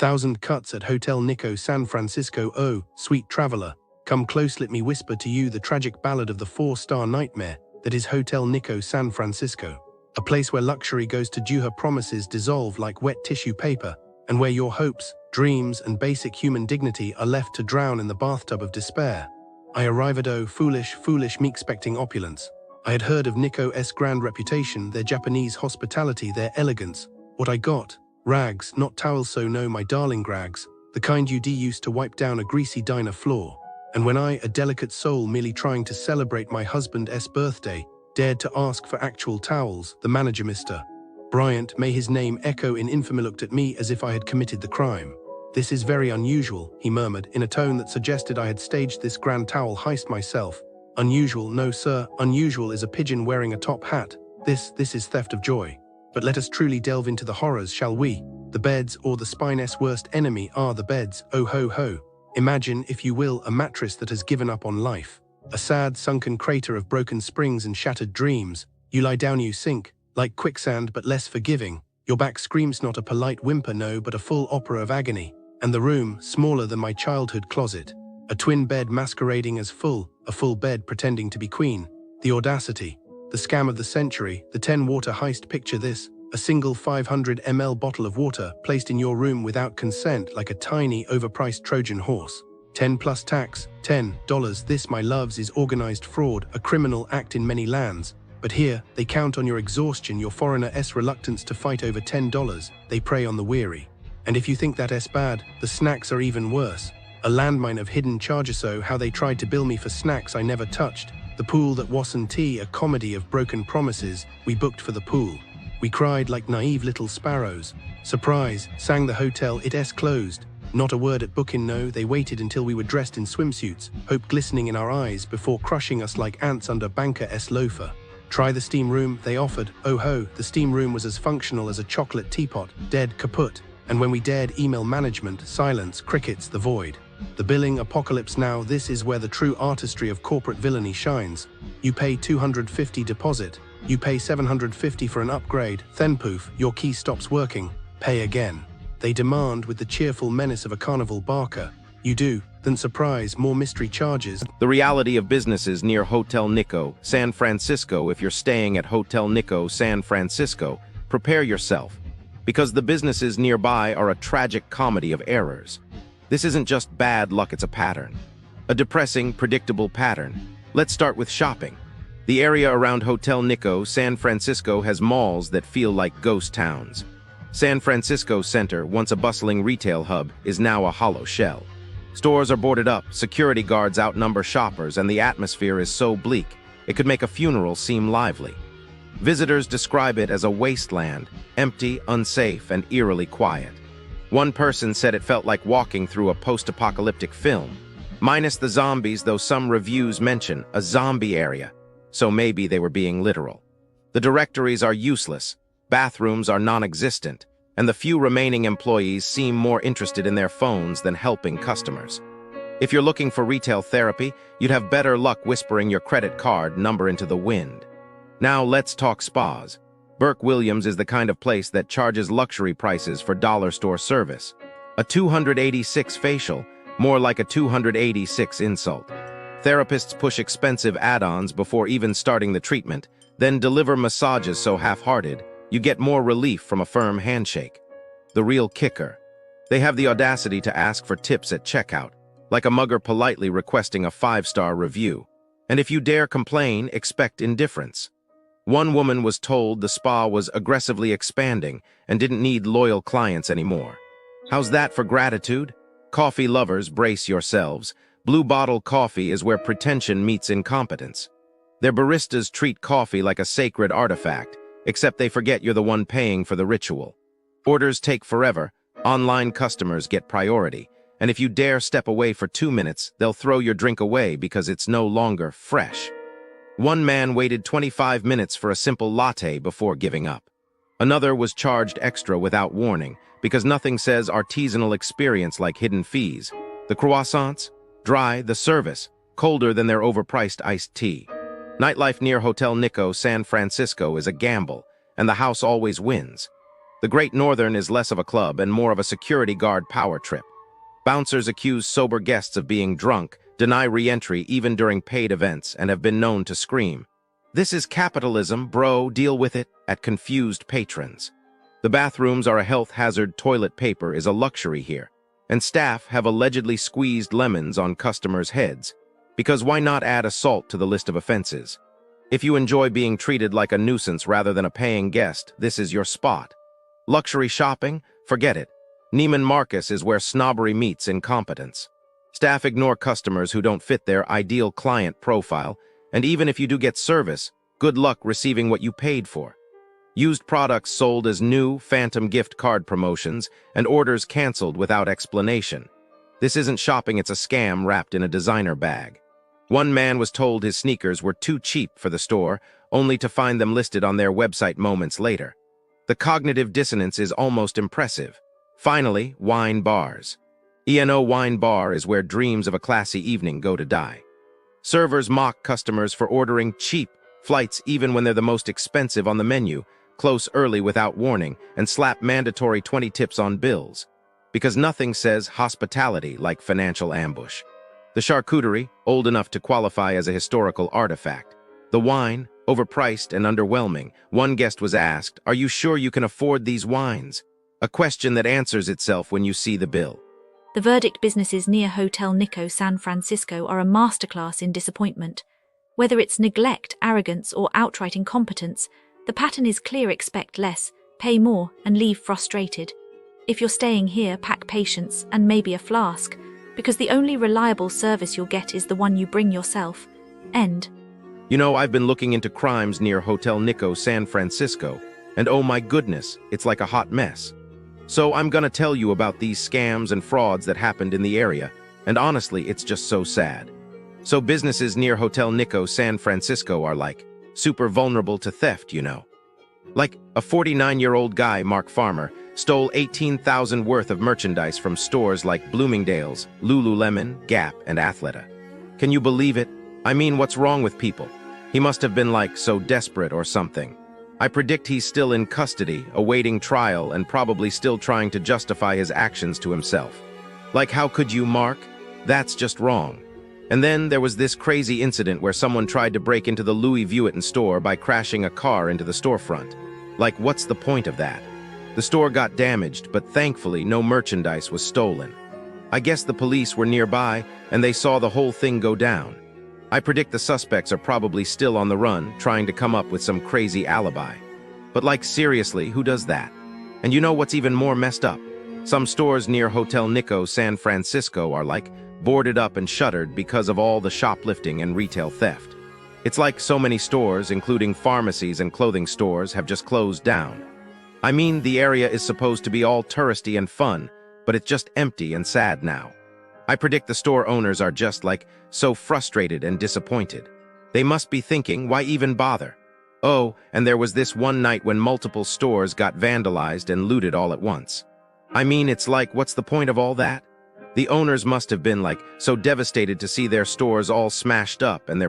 1,000 cuts at Hotel Nico San Francisco. Oh, sweet traveler, come close, let me whisper to you the tragic ballad of the four-star nightmare that is Hotel Nico San Francisco. A place where luxury goes to due her promises dissolve like wet tissue paper, and where your hopes, dreams, and basic human dignity are left to drown in the bathtub of despair. I arrived, oh, foolish, me expecting opulence. I had heard of Nico's grand reputation, their Japanese hospitality, their elegance. What I got? Rags, not towels, so no, my darling rags, the kind you used to wipe down a greasy diner floor. And when I, a delicate soul merely trying to celebrate my husband's birthday, dared to ask for actual towels, the manager, Mr. Bryant, may his name echo in infamy, looked at me as if I had committed the crime. This is very unusual, he murmured, in a tone that suggested I had staged this grand towel heist myself. Unusual? No, sir, unusual is a pigeon wearing a top hat. This is theft of joy. But let us truly delve into the horrors, shall we? The beds, or the spine's worst enemy, are the beds. Oh ho ho. Imagine, if you will, a mattress that has given up on life. A sad, sunken crater of broken springs and shattered dreams. You lie down, you sink, like quicksand but less forgiving. Your back screams not a polite whimper, no, but a full opera of agony. And the room, smaller than my childhood closet. A twin bed masquerading as full, a full bed pretending to be queen. The audacity. The scam of the century, the 10-water heist. Picture this, a single 500 ml bottle of water placed in your room without consent like a tiny, overpriced Trojan horse. 10 plus tax, $10. This, my loves, is organized fraud, a criminal act in many lands. But here, they count on your exhaustion, your foreigner's reluctance to fight over $10. They prey on the weary. And if you think that's bad, the snacks are even worse. A landmine of hidden charges, so how they tried to bill me for snacks I never touched. The pool that wasn't tea, a comedy of broken promises. We booked for the pool. We cried like naive little sparrows. Surprise, sang the hotel, it's closed. Not a word at booking, no, they waited until we were dressed in swimsuits, hope glistening in our eyes before crushing us like ants under banker's loafer. Try the steam room, they offered. Oh ho, the steam room was as functional as a chocolate teapot, dead kaput. And when we dared email management, silence, crickets, the void. The billing apocalypse. Now this is where the true artistry of corporate villainy shines. You pay $250 deposit, you pay $750 for an upgrade, then poof, your key stops working, pay again. They demand with the cheerful menace of a carnival barker. You do, then surprise, more mystery charges. The reality of businesses near Hotel Nico, San Francisco. If you're staying at Hotel Nico, San Francisco, prepare yourself, because the businesses nearby are a tragic comedy of errors. This isn't just bad luck, it's a pattern. A depressing, predictable pattern. Let's start with shopping. The area around Hotel Nico, San Francisco has malls that feel like ghost towns. San Francisco Center, once a bustling retail hub, is now a hollow shell. Stores are boarded up, security guards outnumber shoppers, and the atmosphere is so bleak, it could make a funeral seem lively. Visitors describe it as a wasteland, empty, unsafe, and eerily quiet. One person said it felt like walking through a post-apocalyptic film. Minus the zombies, though some reviews mention a zombie area, so maybe they were being literal. The directories are useless, bathrooms are non-existent, and the few remaining employees seem more interested in their phones than helping customers. If you're looking for retail therapy, you'd have better luck whispering your credit card number into the wind. Now let's talk spas. Burke Williams is the kind of place that charges luxury prices for dollar store service. A $286 facial, more like a $286 insult. Therapists push expensive add-ons before even starting the treatment, then deliver massages so half-hearted, you get more relief from a firm handshake. The real kicker. They have the audacity to ask for tips at checkout, like a mugger politely requesting a 5-star review. And if you dare complain, expect indifference. One woman was told the spa was aggressively expanding and didn't need loyal clients anymore. How's that for gratitude? Coffee lovers, brace yourselves. Blue Bottle Coffee is where pretension meets incompetence. Their baristas treat coffee like a sacred artifact, except they forget you're the one paying for the ritual. Orders take forever, online customers get priority, and if you dare step away for 2 minutes, they'll throw your drink away because it's no longer fresh. One man waited 25 minutes for a simple latte before giving up. Another was charged extra without warning, because nothing says artisanal experience like hidden fees. The croissants? Dry, the service, colder than their overpriced iced tea. Nightlife near Hotel Nico, San Francisco is a gamble, and the house always wins. The Great Northern is less of a club and more of a security guard power trip. Bouncers accuse sober guests of being drunk, deny re-entry even during paid events, and have been known to scream, "This is capitalism, bro, deal with it," at confused patrons. The bathrooms are a health hazard. Toilet paper is a luxury here, and staff have allegedly squeezed lemons on customers' heads, because why not add assault to the list of offenses? If you enjoy being treated like a nuisance rather than a paying guest, this is your spot. Luxury shopping? Forget it. Neiman Marcus is where snobbery meets incompetence. Staff ignore customers who don't fit their ideal client profile, and even if you do get service, good luck receiving what you paid for. Used products sold as new, phantom gift card promotions, and orders canceled without explanation. This isn't shopping, it's a scam wrapped in a designer bag. One man was told his sneakers were too cheap for the store, only to find them listed on their website moments later. The cognitive dissonance is almost impressive. Finally, wine bars. ENO Wine Bar is where dreams of a classy evening go to die. Servers mock customers for ordering cheap flights even when they're the most expensive on the menu, close early without warning, and slap mandatory 20 tips on bills. Because nothing says hospitality like financial ambush. The charcuterie, old enough to qualify as a historical artifact. The wine, overpriced and underwhelming. One guest was asked, "Are you sure you can afford these wines?" A question that answers itself when you see the bill. The verdict businesses near Hotel Nico San Francisco are a masterclass in disappointment. Whether it's neglect, arrogance, or outright incompetence, the pattern is clear: expect less, pay more, and leave frustrated. If you're staying here, pack patience and maybe a flask, because the only reliable service you'll get is the one you bring yourself. End. You know, I've been looking into crimes near Hotel Nico San Francisco, and oh my goodness, it's like a hot mess. So I'm gonna tell you about these scams and frauds that happened in the area, and honestly, it's just so sad. So businesses near Hotel Nico San Francisco are like, super vulnerable to theft, you know. Like, a 49-year-old guy, Mark Farmer, stole $18,000 worth of merchandise from stores like Bloomingdale's, Lululemon, Gap, and Athleta. Can you believe it? I mean, what's wrong with people? He must have been like so desperate or something. I predict he's still in custody, awaiting trial, and probably still trying to justify his actions to himself. Like, how could you, Mark? That's just wrong. And then there was this crazy incident where someone tried to break into the Louis Vuitton store by crashing a car into the storefront. Like, what's the point of that? The store got damaged, but thankfully no merchandise was stolen. I guess the police were nearby, and they saw the whole thing go down. I predict the suspects are probably still on the run, trying to come up with some crazy alibi. But like, seriously, who does that? And you know what's even more messed up? Some stores near Hotel Nico San Francisco are like boarded up and shuttered because of all the shoplifting and retail theft. It's like so many stores, including pharmacies and clothing stores, have just closed down. I mean, the area is supposed to be all touristy and fun, but it's just empty and sad now. I predict the store owners are just like so frustrated and disappointed. They must be thinking, why even bother? Oh, and there was this one night when multiple stores got vandalized and looted all at once. I mean, it's like, what's the point of all that? The owners must have been like so devastated to see their stores all smashed up and their